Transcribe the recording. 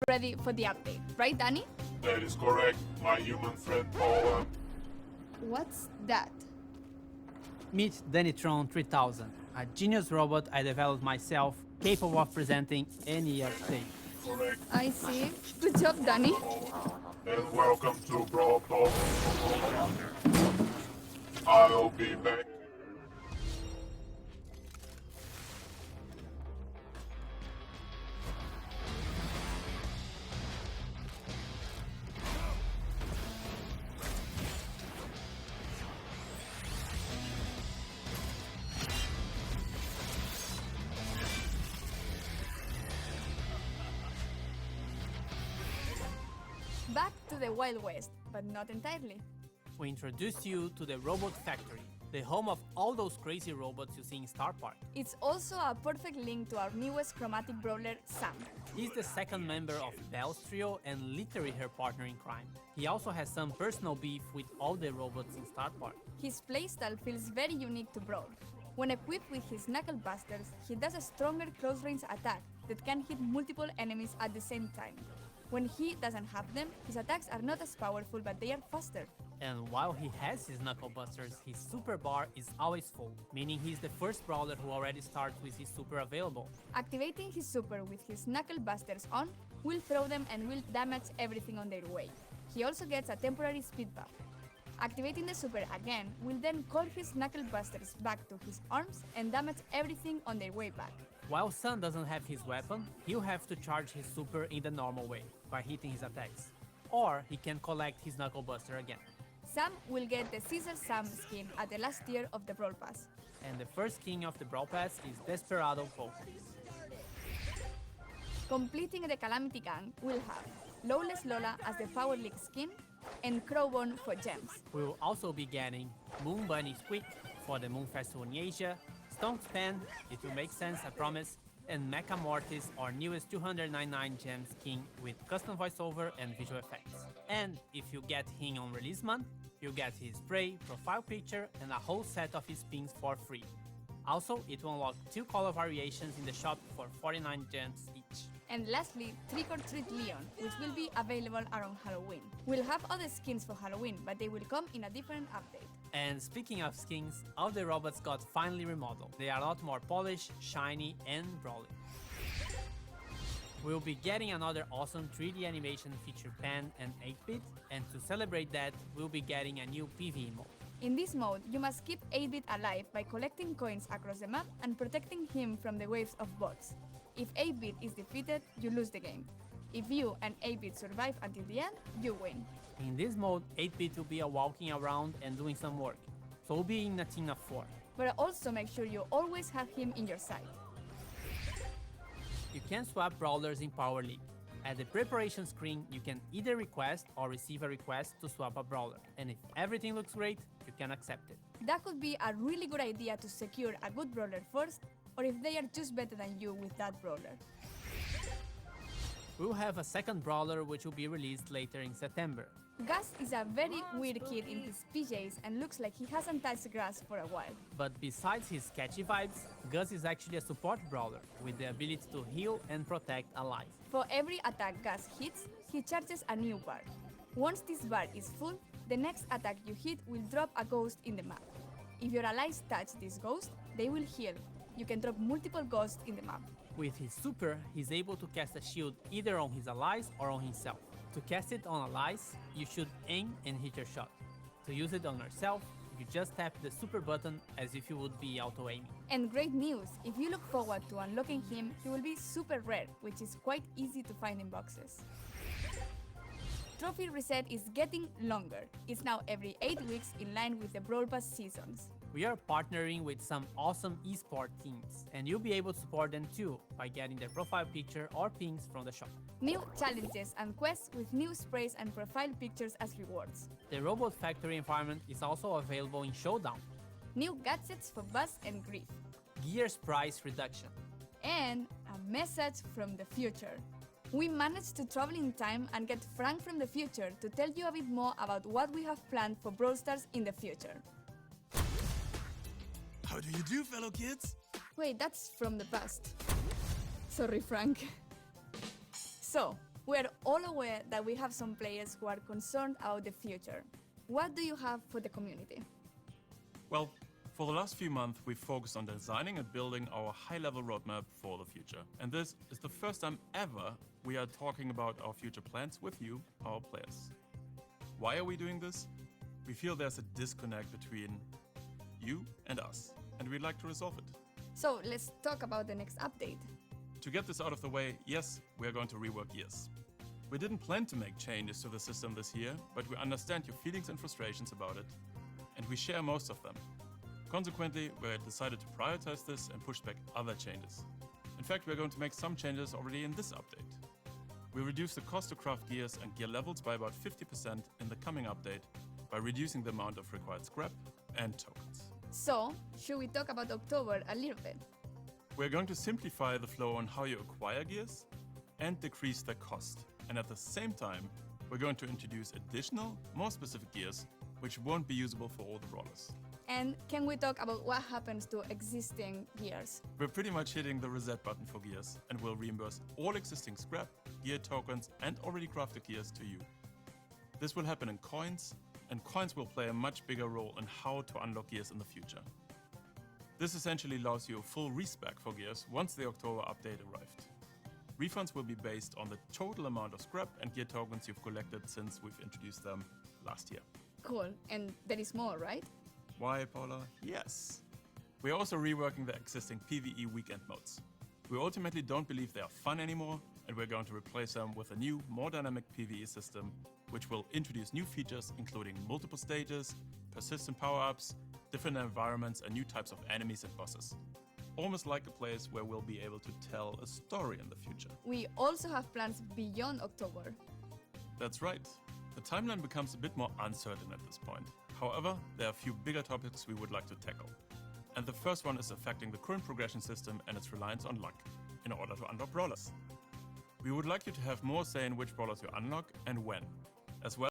ready for the update, right, Danny? That is correct, my human friend Paula. What's that? Meet Dannytron 3000, a genius robot I developed myself, capable of presenting any update. Correct. I see. Good job, Danny. And welcome to Brawl Talk. I'll be back. Back to the Wild West, but not entirely. We introduce you to the Robot Factory, the home of all those crazy robots you see in Star Park. It's also a perfect link to our newest chromatic brawler, Sam. He's the second member of Belle's trio and literally her partner in crime. He also has some personal beef with all the robots in Star Park. His playstyle feels very unique to Brawl. When equipped with his Knuckle Busters, he does a stronger close-range attack that can hit multiple enemies at the same time. When he doesn't have them, his attacks are not as powerful, but they are faster. And while he has his Knuckle Busters, his super bar is always full, meaning he's the first brawler who already starts with his super available. Activating his super with his Knuckle Busters on will throw them and will damage everything on their way. He also gets a temporary speed buff. Activating the super again will then call his Knuckle Busters back to his arms and damage everything on their way back. While Sun doesn't have his weapon, he'll have to charge his super in the normal way, by hitting his attacks. Or he can collect his Knuckle Buster again. Sam will get the Caesar Sam skin at the last tier of the Brawl Pass. And the first king of the Brawl Pass is Desperado Poke. Completing the Calamity Gang will have Lawless Lola as the Power League skin and Crowbone for gems. We will also be getting Moon Bunny Squeak for the Moon Festival in Asia, Stone's Pen, it will make sense, I promise, and Mecha Mortis, our newest 299 gems king with custom voiceover and visual effects. And if you get him on release month, you get his spray, profile picture, and a whole set of his pins for free. Also, it will unlock 2 color variations in the shop for 49 gems each. And lastly, Trick or Treat Leon, which will be available around Halloween. We'll have other skins for Halloween, but they will come in a different update. And speaking of skins, all the robots got finally remodeled. They are a lot more polished, shiny, and brawly. We'll be getting another awesome 3D animation feature Pan and 8-bit, and to celebrate that, we'll be getting a new PvE mode. In this mode, you must keep 8-bit alive by collecting coins across the map and protecting him from the waves of bots. If 8-bit is defeated, you lose the game. If you and 8-bit survive until the end, you win. In this mode, 8-bit will be walking around and doing some work, so we'll be in a team of 4. But also make sure you always have him in your sight. You can swap brawlers in Power League. At the preparation screen, you can either request or receive a request to swap a brawler, and if everything looks great, you can accept it. That could be a really good idea to secure a good brawler first, or if they are just better than you with that brawler. We'll have a second brawler which will be released later in September. Gus is a very weird kid in his PJs and looks like he hasn't touched grass for a while. But besides his catchy vibes, Gus is actually a support brawler with the ability to heal and protect alive. For every attack Gus hits, he charges a new bar. Once this bar is full, the next attack you hit will drop a ghost in the map. If your allies touch this ghost, they will heal. You can drop multiple ghosts in the map. With his super, he's able to cast a shield either on his allies or on himself. To cast it on allies, you should aim and hit your shot. To use it on yourself, you just tap the super button as if you would be auto-aiming. And great news, if you look forward to unlocking him, he will be super rare, which is quite easy to find in boxes. Trophy reset is getting longer. It's now every 8 weeks in line with the Brawl Pass seasons. We are partnering with some awesome esport teams, and you'll be able to support them too by getting their profile picture or pins from the shop. New challenges and quests with new sprays and profile pictures as rewards. The Robot Factory environment is also available in Showdown. New gadgets for Buzz and Grief. Gears price reduction. And a message from the future. We managed to travel in time and get Frank from the future to tell you a bit more about what we have planned for Brawl Stars in the future. How do you do, fellow kids? Wait, that's from the past. Sorry, Frank. So, We are all aware that we have some players who are concerned about the future. What do you have for the community? Well, for the last few months, we've focused on designing and building our high-level roadmap for the future. And this is the first time ever we are talking about our future plans with you, our players. Why are we doing this? We feel there's a disconnect between you and us, and we'd like to resolve it. So let's talk about the next update. To get this out of the way, yes, we are going to rework gears. We didn't plan to make changes to the system this year, but we understand your feelings and frustrations about it, and we share most of them. Consequently, we decided to prioritize this and push back other changes. In fact, we're going to make some changes already in this update. We reduce the cost to craft gears and gear levels by about 50% in the coming update by reducing the amount of required scrap and tokens. So, should we talk about October a little bit? We're going to simplify the flow on how you acquire gears and decrease their cost. And at the same time, we're going to introduce additional, more specific gears, which won't be usable for all the brawlers. And can we talk about what happens to existing gears? We're pretty much hitting the reset button for gears and will reimburse all existing scrap, gear tokens, and already crafted gears to you. This will happen in coins, and coins will play a much bigger role in how to unlock gears in the future. This essentially allows you a full respec for gears once the October update arrived. Refunds will be based on the total amount of scrap and gear tokens you've collected since we've introduced them last year. Cool, and there is more, right? Why, Paula? Yes. We are also reworking the existing PvE weekend modes. We ultimately don't believe they are fun anymore, and we're going to replace them with a new, more dynamic PvE system, which will introduce new features including multiple stages, persistent power-ups, different environments, and new types of enemies and bosses. Almost like a place where we'll be able to tell a story in the future. We also have plans beyond October. That's right. The timeline becomes a bit more uncertain at this point. However, there are a few bigger topics we would like to tackle. And the first one is affecting the current progression system and its reliance on luck in order to unlock brawlers. We would like you to have more say in which brawlers you unlock and when, as well